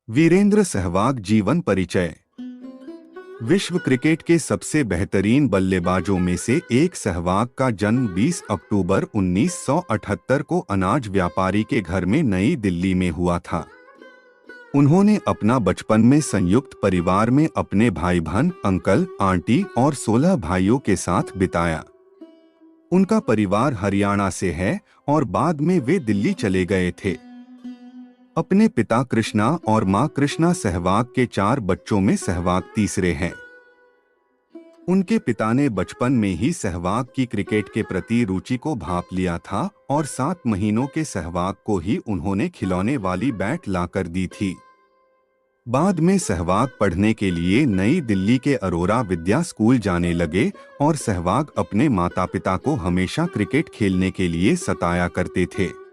वीरेंद्र सहवाग जीवन परिचय। विश्व क्रिकेट के सबसे बेहतरीन बल्लेबाजों में से एक सहवाग का जन्म 20 अक्टूबर 1978 को अनाज व्यापारी के घर में नई दिल्ली में हुआ था। उन्होंने अपना बचपन में संयुक्त परिवार में अपने भाई बहन, अंकल, आंटी और 16 भाइयों के साथ बिताया। उनका परिवार हरियाणा से है और बाद में वे दिल्ली चले गए थे। अपने पिता कृष्णा और मां कृष्णा सहवाग के 4 बच्चों में सहवाग तीसरे हैं। उनके पिता ने बचपन में ही सहवाग की क्रिकेट के प्रति रुचि को भांप लिया था और 7 महीनों के सहवाग को ही उन्होंने खिलौने वाली बैट लाकर दी थी। बाद में सहवाग पढ़ने के लिए नई दिल्ली के अरोरा विद्या स्कूल जाने लगे और सहवाग अपने माता पिता को हमेशा क्रिकेट खेलने के लिए सताया करते थे।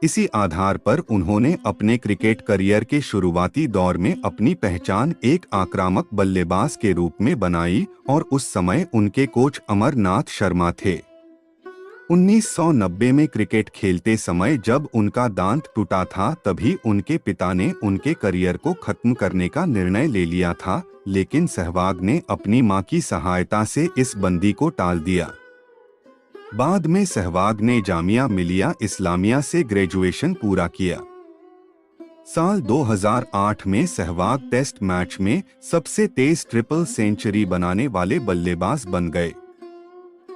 इसी आधार पर उन्होंने अपने क्रिकेट करियर के शुरुआती दौर में अपनी पहचान एक आक्रामक बल्लेबाज के रूप में बनाई और उस समय उनके कोच अमरनाथ शर्मा थे। 1990 में क्रिकेट खेलते समय जब उनका दांत टूटा था तभी उनके पिता ने उनके करियर को खत्म करने का निर्णय ले लिया था, लेकिन सहवाग ने अपनी मां की सहायता से इस बंदी को टाल दिया। बाद में सहवाग ने जामिया मिलिया इस्लामिया से ग्रेजुएशन पूरा किया। साल 2008 में सहवाग टेस्ट मैच में सबसे तेज ट्रिपल सेंचुरी बनाने वाले बल्लेबाज बन गए।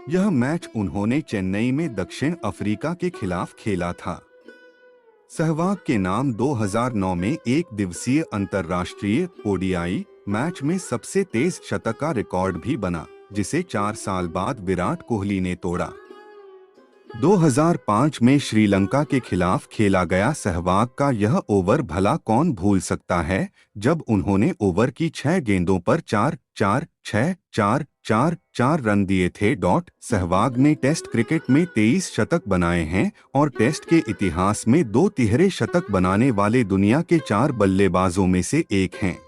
यह मैच उन्होंने चेन्नई में दक्षिण अफ्रीका के खिलाफ खेला था। सहवाग के नाम 2009 में एक दिवसीय अंतर्राष्ट्रीय ओडीआई मैच में सबसे तेज शतक का रिकॉर्ड भी बना, जिसे 4 साल बाद विराट कोहली ने तोड़ा। 2005 में श्रीलंका के खिलाफ खेला गया सहवाग का यह ओवर भला कौन भूल सकता है, जब उन्होंने ओवर की 6 गेंदों पर 4 रन दिए थे। सहवाग ने टेस्ट क्रिकेट में 23 शतक बनाए हैं और टेस्ट के इतिहास में 2 तिहरे शतक बनाने वाले दुनिया के 4 बल्लेबाजों में से एक हैं।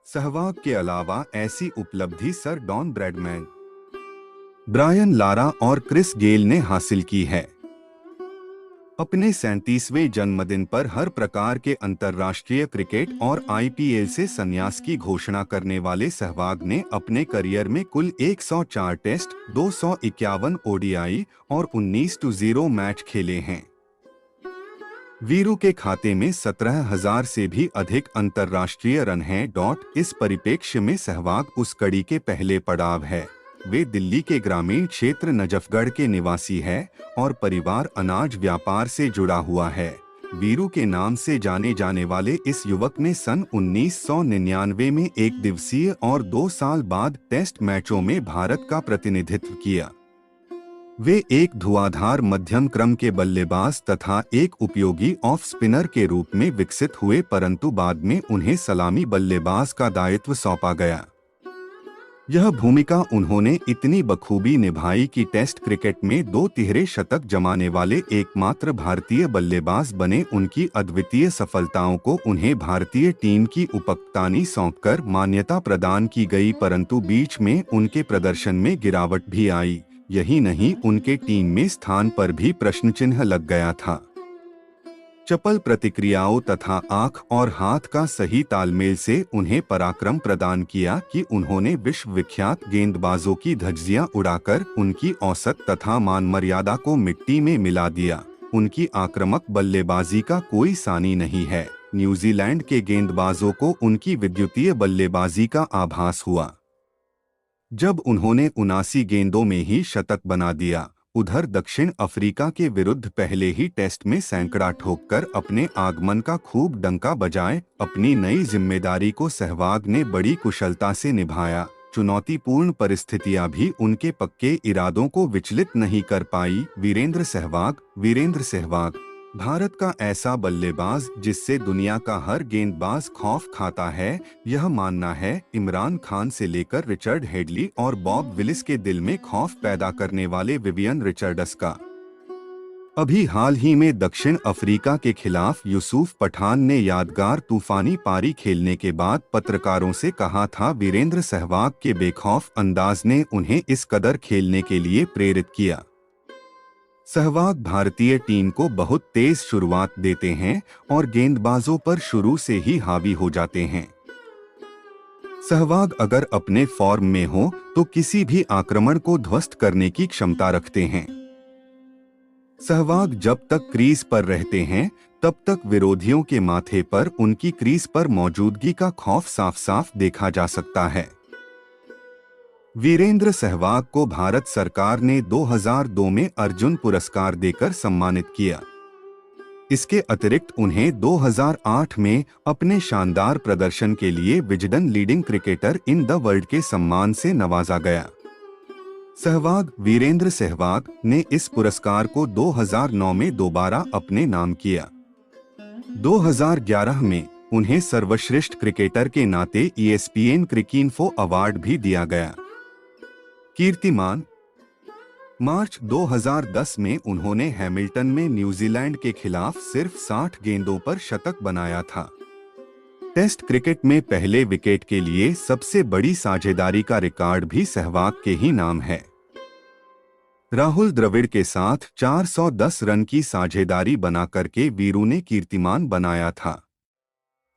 सहवाग के अलावा ऐसी उपलब्धि sir Don Bradman, Brian Lara और क्रिस गेल ने हासिल की है। अपने 37वें जन्मदिन पर हर प्रकार के अंतर्राष्ट्रीय क्रिकेट और आईपीएल से संन्यास की घोषणा करने वाले सहवाग ने अपने करियर में कुल 104 टेस्ट, 251 ओडीआई और 19-0 मैच खेले हैं। वीरू के खाते में 17,000 से भी अधिक अंतर्राष्ट्रीय रन हैं। इस परिप्रेक्ष्य में सहवाग उस कड़ी के पहले पड़ाव है। वे दिल्ली के ग्रामीण क्षेत्र नजफगढ़ के निवासी है और परिवार अनाज व्यापार से जुड़ा हुआ है। वीरू के नाम से जाने जाने वाले इस युवक ने सन 1999 में एक दिवसीय और 2 साल बाद टेस्ट मैचों में भारत का प्रतिनिधित्व किया। वे एक धुआंधार मध्यम क्रम के बल्लेबाज तथा एक उपयोगी ऑफ स्पिनर के रूप में विकसित हुए, परंतु बाद में उन्हें सलामी बल्लेबाज का दायित्व सौंपा गया। यह भूमिका उन्होंने इतनी बखूबी निभाई कि टेस्ट क्रिकेट में 2 तिहरे शतक जमाने वाले एकमात्र भारतीय बल्लेबाज बने। उनकी अद्वितीय सफलताओं को उन्हें भारतीय टीम की उपकप्तानी सौंपकर मान्यता प्रदान की गई, परंतु बीच में उनके प्रदर्शन में गिरावट भी आई। यही नहीं, उनके टीम में स्थान पर भी प्रश्नचिन्ह लग गया था। चपल प्रतिक्रियाओं तथा आंख और हाथ का सही तालमेल से उन्हें पराक्रम प्रदान किया कि उन्होंने विश्व विख्यात गेंदबाजों की धज्जियां उड़ाकर उनकी औसत तथा मान मर्यादा को मिट्टी में मिला दिया। उनकी आक्रामक बल्लेबाजी का कोई सानी नहीं है। न्यूजीलैंड के गेंदबाजों को उनकी विद्युतीय बल्लेबाजी का आभास हुआ जब उन्होंने 79 गेंदों में ही शतक बना दिया। उधर दक्षिण अफ्रीका के विरुद्ध पहले ही टेस्ट में सैकड़ा ठोककर अपने आगमन का खूब डंका बजाए अपनी नई जिम्मेदारी को सहवाग ने बड़ी कुशलता से निभाया। चुनौतीपूर्ण परिस्थितियां भी उनके पक्के इरादों को विचलित नहीं कर पाई। वीरेंद्र सहवाग भारत का ऐसा बल्लेबाज जिससे दुनिया का हर गेंदबाज खौफ खाता है, यह मानना है इमरान खान से लेकर रिचर्ड हेडली और बॉब विलिस के दिल में खौफ पैदा करने वाले विवियन रिचर्डस का। अभी हाल ही में दक्षिण अफ्रीका के खिलाफ यूसुफ पठान ने यादगार तूफानी पारी खेलने के बाद पत्रकारों से कहा था, वीरेंद्र सहवाग के बेखौफ अंदाज ने उन्हें इस कदर खेलने के लिए प्रेरित किया। सहवाग भारतीय टीम को बहुत तेज शुरुआत देते हैं और गेंदबाजों पर शुरू से ही हावी हो जाते हैं। सहवाग अगर अपने फॉर्म में हो तो किसी भी आक्रमण को ध्वस्त करने की क्षमता रखते हैं। सहवाग जब तक क्रीज पर रहते हैं तब तक विरोधियों के माथे पर उनकी क्रीज पर मौजूदगी का खौफ साफ साफ देखा जा सकता है। वीरेंद्र सहवाग को भारत सरकार ने 2002 में अर्जुन पुरस्कार देकर सम्मानित किया। इसके अतिरिक्त उन्हें 2008 में अपने शानदार प्रदर्शन के लिए Wisden leading cricketer in the world के सम्मान से नवाजा गया। सहवाग वीरेंद्र सहवाग ने इस पुरस्कार को 2009 में दोबारा अपने नाम किया। 2011 में उन्हें सर्वश्रेष्ठ क्रिकेटर के नाते ESPN क्रिकीइन्फो अवार्ड भी दिया गया। कीर्तिमान मार्च 2010 में उन्होंने हैमिल्टन में न्यूजीलैंड के खिलाफ सिर्फ 60 गेंदों पर शतक बनाया था। टेस्ट क्रिकेट में पहले विकेट के लिए सबसे बड़ी साझेदारी का रिकॉर्ड भी सहवाग के ही नाम है। राहुल द्रविड़ के साथ 410 रन की साझेदारी बना करके वीरू ने कीर्तिमान बनाया था।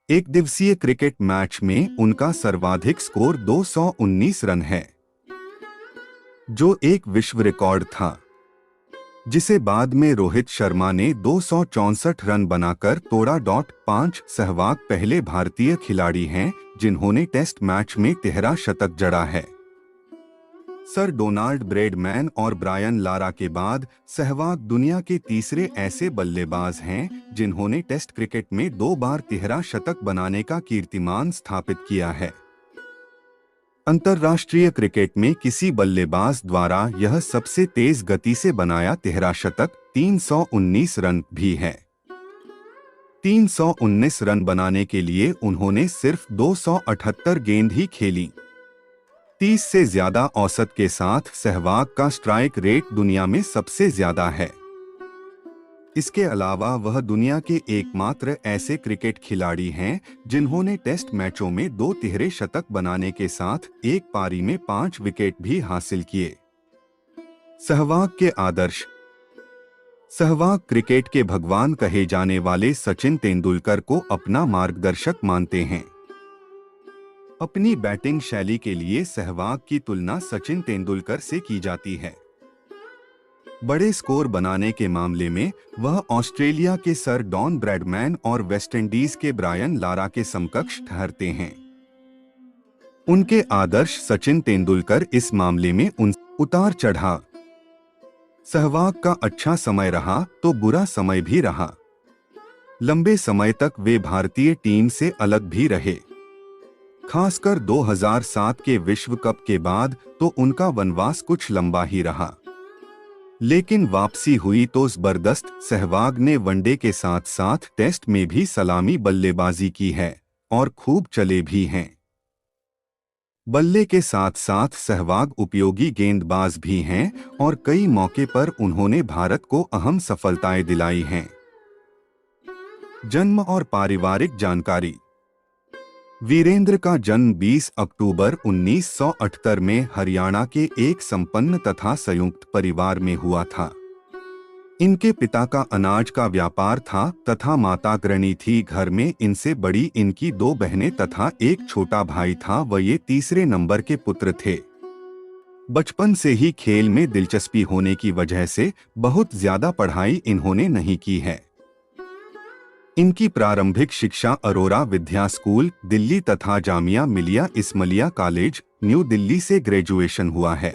एक दिवसीय क्रिकेट मैच में उनका सर्वाधिक स्कोर 219 रन है, जो एक विश्व रिकॉर्ड था, जिसे बाद में रोहित शर्मा ने 264 रन बनाकर तोड़ा। 5 सहवाग पहले भारतीय खिलाड़ी हैं जिन्होंने टेस्ट मैच में 13 शतक जड़ा है। सर डोनाल्ड ब्रैडमैन और ब्रायन लारा के बाद सहवाग दुनिया के तीसरे ऐसे बल्लेबाज हैं जिन्होंने टेस्ट क्रिकेट में 2 बार 13 शतक बनाने का कीर्तिमान स्थापित किया है। अंतर्राष्ट्रीय क्रिकेट में किसी बल्लेबाज द्वारा यह सबसे तेज गति से बनाया 13 शतक 319 रन भी है। 319 रन बनाने के लिए उन्होंने सिर्फ 278 गेंद ही खेली। 30 से ज्यादा औसत के साथ सहवाग का स्ट्राइक रेट दुनिया में सबसे ज्यादा है। इसके अलावा वह दुनिया के एकमात्र ऐसे क्रिकेट खिलाड़ी हैं जिन्होंने टेस्ट मैचों में 2 तिहरे शतक बनाने के साथ एक पारी में 5 विकेट भी हासिल किए। सहवाग के आदर्श। सहवाग क्रिकेट के भगवान कहे जाने वाले सचिन तेंदुलकर को अपना मार्गदर्शक मानते हैं। अपनी बैटिंग शैली के लिए सहवाग की तुलना सचिन तेंदुलकर से की जाती है। बड़े स्कोर बनाने के मामले में वह ऑस्ट्रेलिया के सर डॉन ब्रैडमैन और वेस्टइंडीज के ब्रायन लारा के समकक्ष ठहरते हैं। उनके आदर्श सचिन तेंदुलकर इस मामले में उन उतार चढ़ा। सहवाग का अच्छा समय रहा तो बुरा समय भी रहा। लंबे समय तक वे भारतीय टीम से अलग भी रहे। खासकर 2007 के विश्व कप के बाद तो उनका वनवास कुछ लंबा ही रहा, लेकिन वापसी हुई तो जबरदस्त। सहवाग ने वनडे के साथ साथ टेस्ट में भी सलामी बल्लेबाजी की है और खूब चले भी हैं। बल्ले के साथ साथ सहवाग उपयोगी गेंदबाज भी हैं और कई मौके पर उन्होंने भारत को अहम सफलताएं दिलाई हैं। जन्म और पारिवारिक जानकारी। वीरेंद्र का जन्म 20 अक्टूबर 1978 में हरियाणा के एक संपन्न तथा संयुक्त परिवार में हुआ था। इनके पिता का अनाज का व्यापार था तथा माता गृहिणी थी। घर में इनसे बड़ी इनकी 2 बहनें तथा एक छोटा भाई था। वह ये तीसरे नंबर के पुत्र थे। बचपन से ही खेल में दिलचस्पी होने की वजह से बहुत ज्यादा पढ़ाई इन्होंने नहीं की है। इनकी प्रारंभिक शिक्षा अरोरा विद्या स्कूल दिल्ली तथा जामिया मिलिया इस्माइलिया कॉलेज न्यू दिल्ली से ग्रेजुएशन हुआ है।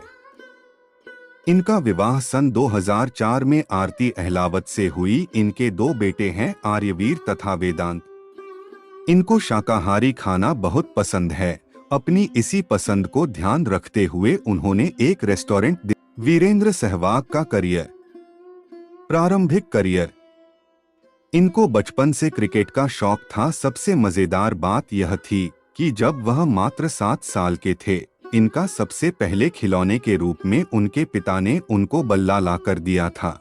इनका विवाह सन 2004 में आरती अहलावत से हुई। इनके 2 बेटे हैं, आर्यवीर तथा वेदांत। इनको शाकाहारी खाना बहुत पसंद है। अपनी इसी पसंद को ध्यान रखते हुए उन्होंने एक रेस्टोरेंट। वीरेंद्र सहवाग का करियर। प्रारंभिक करियर। इनको बचपन से क्रिकेट का शौक था। सबसे मजेदार बात यह थी कि जब वह मात्र 7 साल के थे, इनका सबसे पहले खिलौने के रूप में उनके पिता ने उनको बल्ला ला कर दिया था।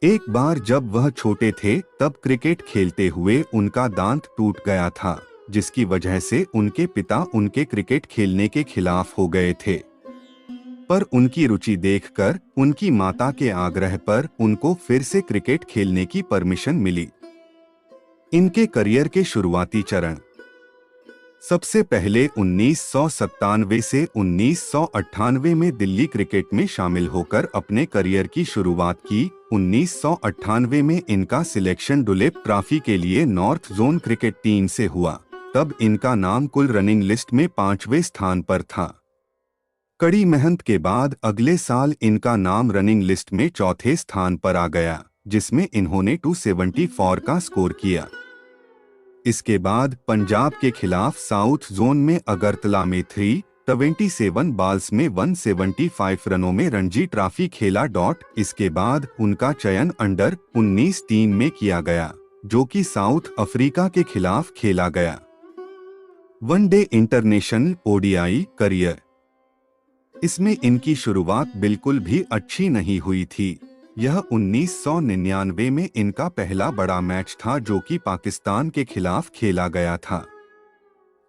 एक बार जब वह छोटे थे तब क्रिकेट खेलते हुए उनका दांत टूट गया था, जिसकी वजह से उनके पिता उनके क्रिकेट खेलने के खिलाफ हो गए थे। पर उनकी रुचि देखकर उनकी माता के आग्रह पर उनको फिर से क्रिकेट खेलने की परमिशन मिली। इनके करियर के शुरुआती चरण। सबसे पहले 1997 से 1998 में दिल्ली क्रिकेट में शामिल होकर अपने करियर की शुरुआत की। 1998 में इनका सिलेक्शन दुलीप ट्रॉफी के लिए नॉर्थ जोन क्रिकेट टीम से हुआ। तब इनका नाम कुल रनिंग लिस्ट में 5वें स्थान पर था। कड़ी मेहनत के बाद अगले साल इनका नाम रनिंग लिस्ट में 4थे स्थान पर आ गया, जिसमें इन्होंने 274 का स्कोर किया। इसके बाद पंजाब के खिलाफ साउथ जोन में अगरतला में 327 बॉल्स में 175 रनों में रणजी ट्रॉफी खेला। इसके बाद उनका चयन अंडर 19 टीम में किया गया, जो कि साउथ अफ्रीका के खिलाफ खेला गया। One day international ODI career. इसमें इनकी शुरुआत बिल्कुल भी अच्छी नहीं हुई थी। यह 1999 में इनका पहला बड़ा मैच था, जो कि पाकिस्तान के खिलाफ खेला गया था।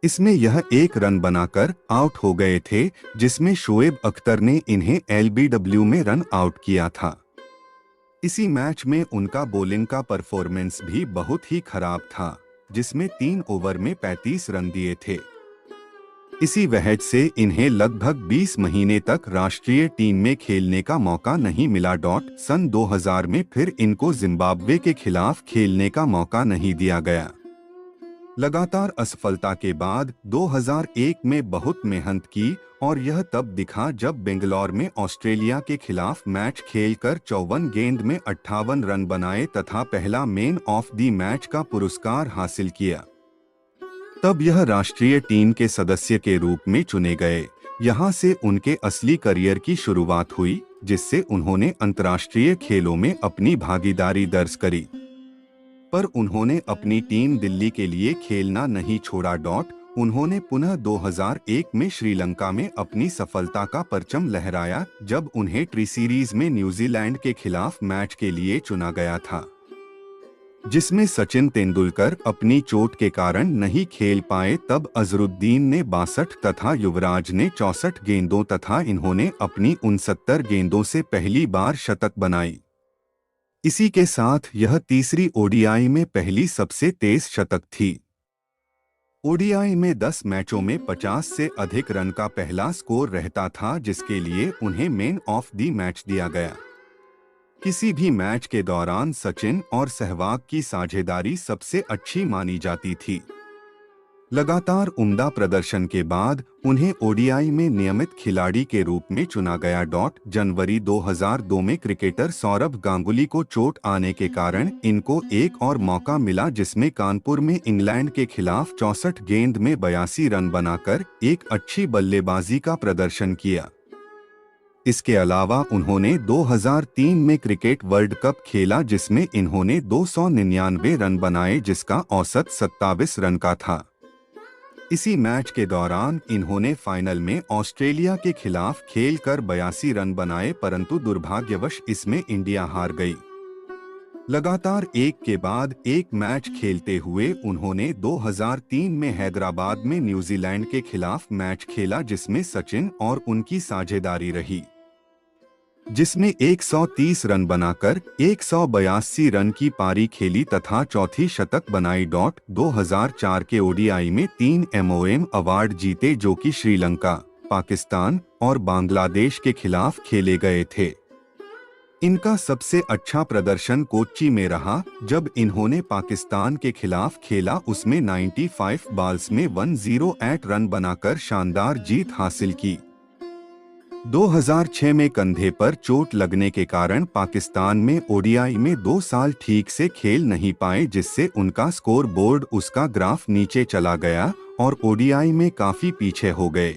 इसमें यह 1 रन बनाकर आउट हो गए थे, जिसमें शोएब अख्तर ने इन्हें एलबीडब्ल्यू में रन आउट किया था। इसी मैच में उनका बॉलिंग का परफॉर्मेंस भी बहुत ही खराब था, जिसमें 3 ओवर में 35 रन दिए थे। इसी वजह से इन्हें लगभग 20 महीने तक राष्ट्रीय टीम में खेलने का मौका नहीं मिला। सन 2000 में फिर इनको जिम्बाब्वे के खिलाफ खेलने का मौका नहीं दिया गया। लगातार असफलता के बाद 2001 में बहुत मेहनत की, और यह तब दिखा जब बेंगलोर में ऑस्ट्रेलिया के खिलाफ मैच खेलकर 54 गेंद में 58 रन बनाए तथा पहला मैन ऑफ द मैच का पुरस्कार हासिल किया। तब यह राष्ट्रीय टीम के सदस्य के रूप में चुने गए। यहाँ से उनके असली करियर की शुरुआत हुई, जिससे उन्होंने अंतर्राष्ट्रीय खेलों में अपनी भागीदारी दर्ज करी। पर उन्होंने अपनी टीम दिल्ली के लिए खेलना नहीं छोड़ा। उन्होंने पुनः 2001 में श्रीलंका में अपनी सफलता का परचम लहराया, जब उन्हें ट्री सीरीज में न्यूजीलैंड के खिलाफ मैच के लिए चुना गया था, जिसमें सचिन तेंदुलकर अपनी चोट के कारण नहीं खेल पाए। तब अजरुद्दीन ने 62 तथा युवराज ने 64 गेंदों तथा इन्होंने अपनी 69 गेंदों से पहली बार शतक बनाई। इसी के साथ यह तीसरी ओडीआई में पहली सबसे तेज शतक थी। ओडीआई में 10 मैचों में 50 से अधिक रन का पहला स्कोर रहता था, जिसके लिए उन्हें मैन ऑफ द मैच दिया गया। किसी भी मैच के दौरान सचिन और सहवाग की साझेदारी सबसे अच्छी मानी जाती थी। लगातार उम्दा प्रदर्शन के बाद उन्हें ओडीआई में नियमित खिलाड़ी के रूप में चुना गया। जनवरी 2002 में क्रिकेटर सौरभ गांगुली को चोट आने के कारण इनको एक और मौका मिला, जिसमें कानपुर में इंग्लैंड के खिलाफ 64 गेंद में 82 रन बनाकर एक अच्छी बल्लेबाजी का प्रदर्शन किया। इसके अलावा उन्होंने 2003 में क्रिकेट वर्ल्ड कप खेला, जिसमें इन्होंने 299 रन बनाए, जिसका औसत 27 रन का था। इसी मैच के दौरान इन्होंने फाइनल में ऑस्ट्रेलिया के खिलाफ खेलकर 82 रन बनाए, परंतु दुर्भाग्यवश इसमें इंडिया हार गई। लगातार एक के बाद एक मैच खेलते हुए उन्होंने 2003 में हैदराबाद में न्यूजीलैंड के खिलाफ मैच खेला, जिसमें सचिन और उनकी साझेदारी रही, जिसमें 130 रन बनाकर 182 रन की पारी खेली तथा चौथी शतक बनाई। 2004 के ओडीआई में 3 MOM अवार्ड जीते, जो कि श्रीलंका, पाकिस्तान और बांग्लादेश के खिलाफ खेले गए थे। इनका सबसे अच्छा प्रदर्शन कोच्चि में रहा, जब इन्होंने पाकिस्तान के खिलाफ खेला। उसमें 95 बॉल्स में 108 रन बनाकर शानदार जीत हासिल की। 2006 में कंधे पर चोट लगने के कारण पाकिस्तान में ओडीआई में 2 साल ठीक से खेल नहीं पाए, जिससे उनका स्कोर बोर्ड उसका ग्राफ नीचे चला गया और ओडीआई में काफी पीछे हो गए,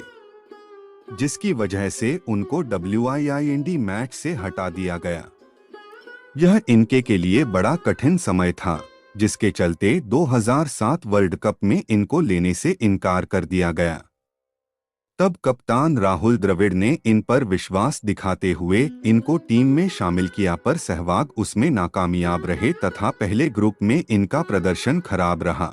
जिसकी वजह से उनको WIND मैच से हटा दिया गया। यह इनके के लिए बड़ा कठिन समय था, जिसके चलते 2007 वर्ल्ड कप में इनको लेने से इनकार कर दिया गया। तब कप्तान राहुल द्रविड़ ने इन पर विश्वास दिखाते हुए इनको टीम में शामिल किया, पर सहवाग उसमें नाकामयाब रहे तथा पहले ग्रुप में इनका प्रदर्शन खराब रहा।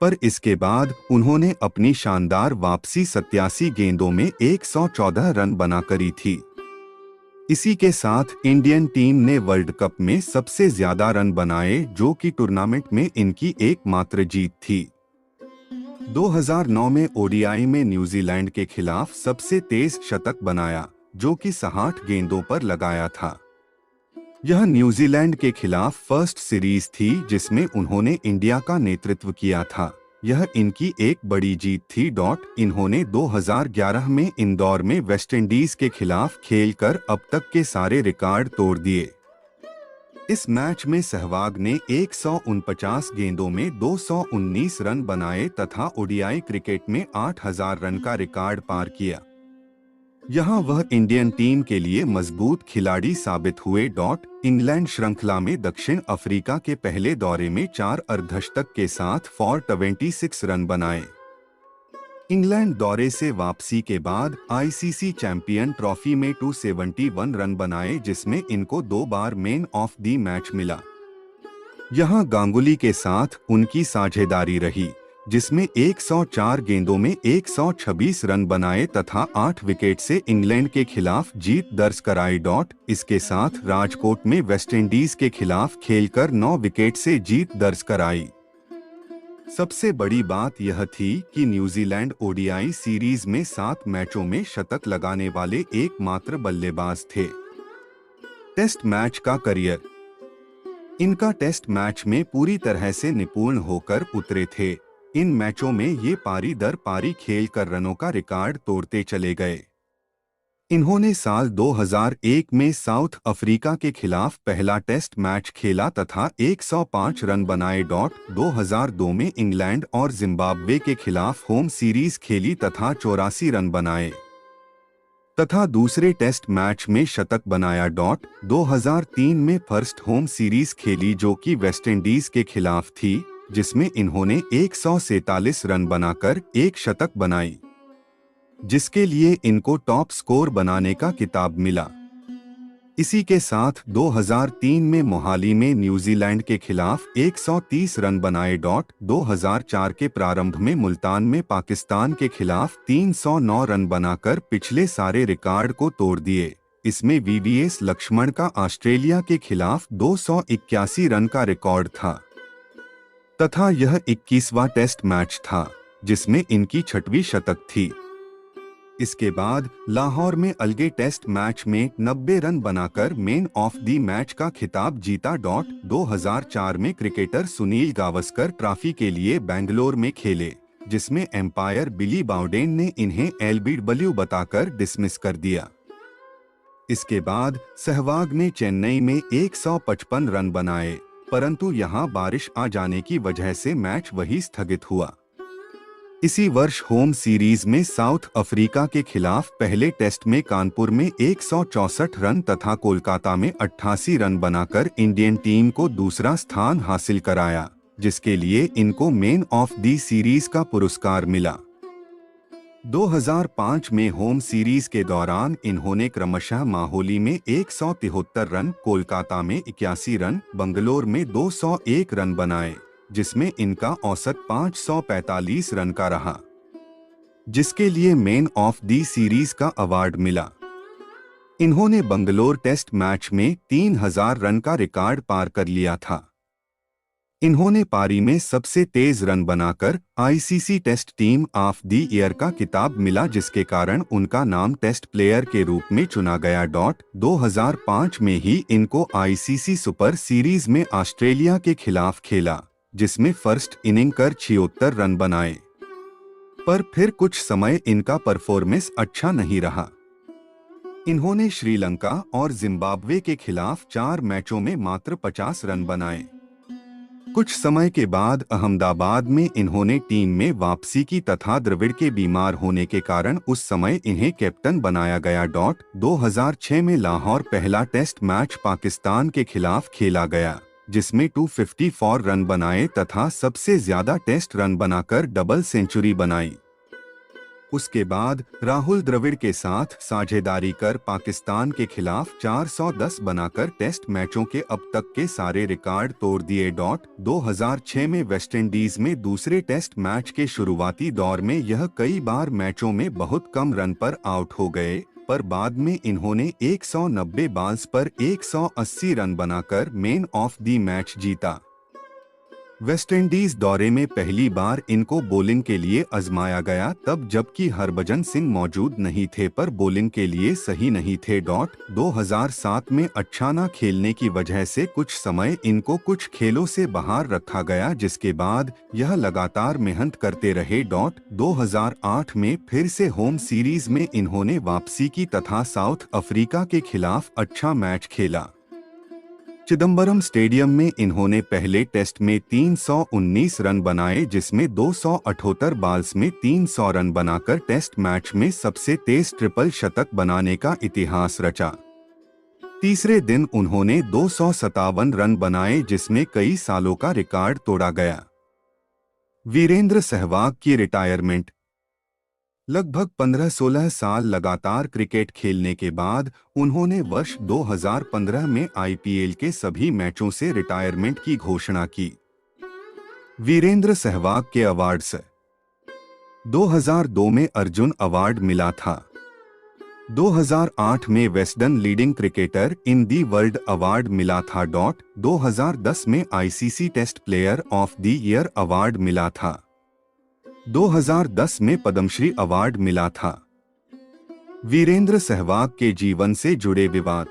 पर इसके बाद उन्होंने अपनी शानदार वापसी 87 गेंदों में 114 रन बना करी थी। इसी के साथ इंडियन टीम ने वर्ल्ड कप में सबसे ज्यादा रन बनाए, जो कि टूर्नामेंट में इनकी एकमात्र जीत थी। 2009 में ओडीआई में न्यूजीलैंड के खिलाफ सबसे तेज शतक बनाया, जो कि 60 गेंदों पर लगाया था। यह न्यूजीलैंड के खिलाफ फर्स्ट सीरीज थी जिसमें उन्होंने इंडिया का नेतृत्व किया था। यह इनकी एक बड़ी जीत थी। इन्होंने 2011 में इंदौर में वेस्टइंडीज के खिलाफ खेलकर अब तक के सारे रिकॉर्ड तोड़ दिए। इस मैच में सहवाग ने 149 गेंदों में 219 रन बनाए तथा ओडीआई क्रिकेट में 8000 रन का रिकॉर्ड पार किया। यहां वह इंडियन टीम के लिए मजबूत खिलाड़ी साबित हुए। इंग्लैंड श्रृंखला में दक्षिण अफ्रीका के पहले दौरे में 4 अर्धशतक के साथ 426 रन बनाए। इंग्लैंड दौरे से वापसी के बाद आईसीसी चैंपियन ट्रॉफी में 271 रन बनाए, जिसमें इनको 2 बार मैन ऑफ द मैच मिला। यहां गांगुली के साथ उनकी साझेदारी रही, जिसमें 104 गेंदों में 126 रन बनाए तथा 8 विकेट से इंग्लैंड के खिलाफ जीत दर्ज कराई। इसके साथ राजकोट में वेस्टइंडीज के खिलाफ खेलकर 9 विकेट से जीत दर्ज कराई। सबसे बड़ी बात यह थी कि न्यूजीलैंड ओडीआई सीरीज में 7 मैचों में शतक लगाने वाले एकमात्र बल्लेबाज थे। टेस्ट मैच का करियर। इनका टेस्ट मैच में पूरी तरह से निपुण होकर उतरे थे। इन मैचों में ये पारी दर पारी खेलकर रनों का रिकॉर्ड तोड़ते चले गए। इन्होंने साल 2001 में साउथ अफ्रीका के खिलाफ पहला टेस्ट मैच खेला तथा 105 रन बनाए। 2002 में इंग्लैंड और जिम्बाब्वे के खिलाफ होम सीरीज खेली तथा 84 रन बनाए तथा दूसरे टेस्ट मैच में शतक बनाया। 2003 में फर्स्ट होम सीरीज खेली, जो कि वेस्टइंडीज के खिलाफ थी, जिसमें इन्होंने 147 रन बनाकर 1 शतक बनाई, जिसके लिए इनको टॉप स्कोर बनाने का खिताब मिला। इसी के साथ 2003 में मोहाली में न्यूजीलैंड के खिलाफ 130 रन बनाए। 2004 के प्रारंभ में मुल्तान में पाकिस्तान के खिलाफ 309 रन बनाकर पिछले सारे रिकॉर्ड को तोड़ दिए। इसमें वीवीएस लक्ष्मण का ऑस्ट्रेलिया के खिलाफ 281 रन का रिकॉर्ड था तथा यह 21वां टेस्ट मैच था, जिसमें इनकी 6वीं शतक थी। इसके बाद लाहौर में अलगे टेस्ट मैच में 90 रन बनाकर मैन ऑफ द मैच का खिताब जीता। 2004 में क्रिकेटर सुनील गावस्कर ट्रॉफी के लिए बेंगलोर में खेले, जिसमें एम्पायर बिली बाउडेन ने इन्हें एलबीडब्ल्यू बताकर डिसमिस कर दिया। इसके बाद सहवाग ने चेन्नई में 155 रन बनाए, परंतु यहां बारिश आ जाने की वजह से मैच वही स्थगित हुआ। इसी वर्ष होम सीरीज में साउथ अफ्रीका के खिलाफ पहले टेस्ट में कानपुर में 164 रन तथा कोलकाता में 88 रन बनाकर इंडियन टीम को दूसरा स्थान हासिल कराया, जिसके लिए इनको मैन ऑफ द सीरीज का पुरस्कार मिला। 2005 में होम सीरीज के दौरान इन्होंने क्रमशः माहौली में 173 रन, कोलकाता में 81 रन, बंगलोर में 201 रन बनाए, जिसमें इनका औसत 545 रन का रहा, जिसके लिए मैन ऑफ द सीरीज का अवार्ड मिला। इन्होंने बंगलोर टेस्ट मैच में 3000 रन का रिकॉर्ड पार कर लिया था। इन्होंने पारी में सबसे तेज रन बनाकर ICC test team of the year का खिताब मिला, जिसके कारण उनका नाम टेस्ट प्लेयर के रूप में चुना गया। 2005 में ही इनको आईसीसी सुपर सीरीज में ऑस्ट्रेलिया के खिलाफ खेला, जिसमें फर्स्ट इनिंग कर 76 रन बनाए, पर फिर कुछ समय इनका परफॉर्मेंस अच्छा नहीं रहा। इन्होंने श्रीलंका और जिम्बाब्वे के खिलाफ 4 मैचों में मात्र 50 रन बनाए। कुछ समय के बाद अहमदाबाद में इन्होंने टीम में वापसी की तथा द्रविड़ के बीमार होने के कारण उस समय इन्हें कैप्टन बनाया गया। 2006 में लाहौर पहला टेस्ट मैच पाकिस्तान के खिलाफ खेला गया, जिसमें 254 रन बनाए तथा सबसे ज्यादा टेस्ट रन बनाकर डबल सेंचुरी बनाई। उसके बाद राहुल द्रविड़ के साथ साझेदारी कर पाकिस्तान के खिलाफ 410 बनाकर टेस्ट मैचों के अब तक के सारे रिकॉर्ड तोड़ दिए। 2006 में वेस्टइंडीज में दूसरे टेस्ट मैच के शुरुआती दौर में यह कई बार मैचों में बहुत कम रन पर आउट हो गए, पर बाद में इन्होंने 190 बॉल्स पर 180 रन बनाकर मैन ऑफ द मैच जीता। वेस्टइंडीज दौरे में पहली बार इनको बॉलिंग के लिए आजमाया गया, तब जबकि हरभजन सिंह मौजूद नहीं थे, पर बॉलिंग के लिए सही नहीं थे। 2007 में अच्छा न खेलने की वजह से कुछ समय इनको कुछ खेलों से बाहर रखा गया, जिसके बाद यह लगातार मेहनत करते रहे। 2008 में फिर से होम सीरीज में इन्होंने वापसी की तथा साउथ अफ्रीका के खिलाफ अच्छा मैच खेला। चिदंबरम स्टेडियम में इन्होंने पहले टेस्ट में 319 रन बनाए, जिसमें 278 बॉल्स में 300 रन बनाकर टेस्ट मैच में सबसे तेज ट्रिपल शतक बनाने का इतिहास रचा। तीसरे दिन उन्होंने 257 रन बनाए, जिसमें कई सालों का रिकॉर्ड तोड़ा गया। वीरेंद्र सहवाग की रिटायरमेंट। लगभग 15-16 साल लगातार क्रिकेट खेलने के बाद उन्होंने वर्ष 2015 में आईपीएल के सभी मैचों से रिटायरमेंट की घोषणा की। वीरेंद्र सहवाग के अवार्ड्स। 2002 में अर्जुन अवार्ड मिला था। 2008 में Wisden leading cricketer in the world award मिला था। 2010 में ICC test player of the year award मिला था। 2010 में पद्मश्री अवार्ड मिला था। वीरेंद्र सहवाग के जीवन से जुड़े विवाद।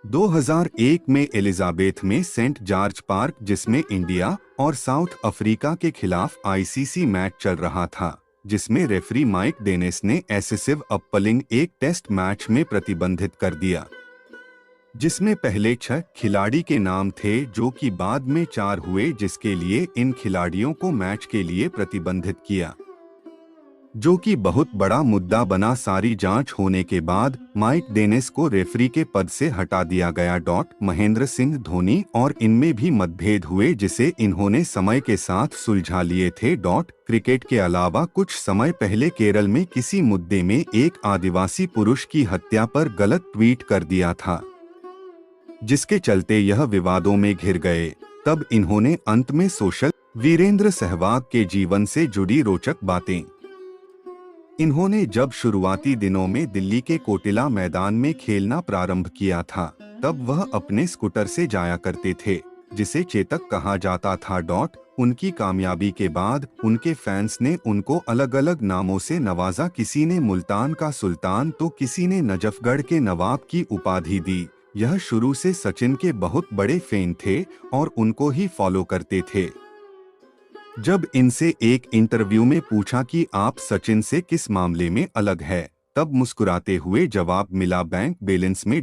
2001 में एलिजाबेथ में सेंट जॉर्ज पार्क, जिसमें इंडिया और साउथ अफ्रीका के खिलाफ आईसीसी मैच चल रहा था, जिसमें रेफरी माइक डेनिस ने एक्सेसिव अपलिंग एक टेस्ट मैच में प्रतिबंधित कर दिया, जिसमें पहले 6 खिलाड़ी के नाम थे जो कि बाद में 4 हुए, जिसके लिए इन खिलाड़ियों को मैच के लिए प्रतिबंधित किया, जो कि बहुत बड़ा मुद्दा बना। सारी जांच होने के बाद माइक डेनिस को रेफरी के पद से हटा दिया गया। महेंद्र सिंह धोनी और इनमें भी मतभेद हुए, जिसे इन्होंने समय के साथ सुलझा लिए थे। क्रिकेट के अलावा कुछ समय पहले केरल में किसी मुद्दे में एक आदिवासी पुरुष की हत्या पर गलत ट्वीट कर दिया था, जिसके चलते यह विवादों में घिर गए। तब इन्होंने अंत में सोशल। वीरेंद्र सहवाग के जीवन से जुड़ी रोचक बातें। इन्होंने जब शुरुआती दिनों में दिल्ली के कोटिला मैदान में खेलना प्रारंभ किया था, तब वह अपने स्कूटर से जाया करते थे, जिसे चेतक कहा जाता था। उनकी कामयाबी के बाद उनके फैंस ने उनको अलग अलग नामों से नवाजा। किसी ने मुल्तान का सुल्तान तो किसी ने नजफगढ़ के नवाब की उपाधि दी। यह शुरू से सचिन के बहुत बड़े फैन थे और उनको ही फॉलो करते थे। जब इनसे एक इंटरव्यू में पूछा कि आप सचिन से किस मामले में अलग है, तब मुस्कुराते हुए जवाब मिला, बैंक बैलेंस में।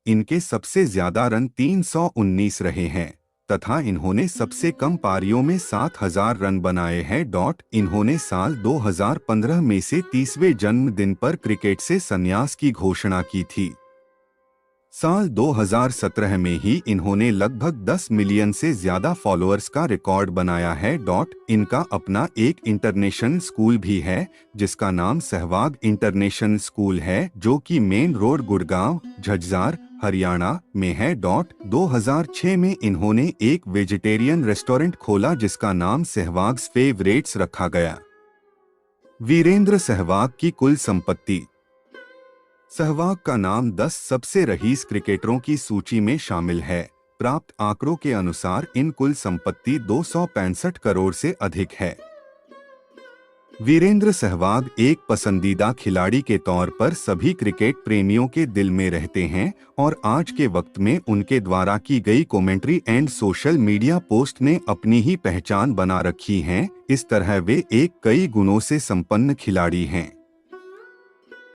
इनके सबसे ज्यादा रन 319 रहे हैं तथा इन्होंने सबसे कम पारियों में 7000 रन बनाए हैं। इन्होंने साल 2015 में से 30वें जन्मदिन पर क्रिकेट से संन्यास की घोषणा की थी। साल 2017 में ही इन्होंने लगभग 10 मिलियन से ज्यादा फॉलोअर्स का रिकॉर्ड बनाया है। इनका अपना एक इंटरनेशनल स्कूल भी है, जिसका नाम सहवाग इंटरनेशनल स्कूल है, जो कि मेन रोड गुड़गांव, झज्जर, हरियाणा में है। 2006 में इन्होंने एक वेजिटेरियन रेस्टोरेंट खोला, जिसका नाम सहवाग्स फेवरेट्स रखा गया। वीरेंद्र सहवाग की कुल संपत्ति। सहवाग का नाम 10 सबसे रईस क्रिकेटरों की सूची में शामिल है। प्राप्त आंकड़ों के अनुसार इन कुल संपत्ति 265 करोड़ से अधिक है। वीरेंद्र सहवाग एक पसंदीदा खिलाड़ी के तौर पर सभी क्रिकेट प्रेमियों के दिल में रहते हैं और आज के वक्त में उनके द्वारा की गई commentary and social media post ने अपनी ही पहचान बना रखी है। इस तरह वे एक कई गुणों से संपन्न खिलाड़ी हैं।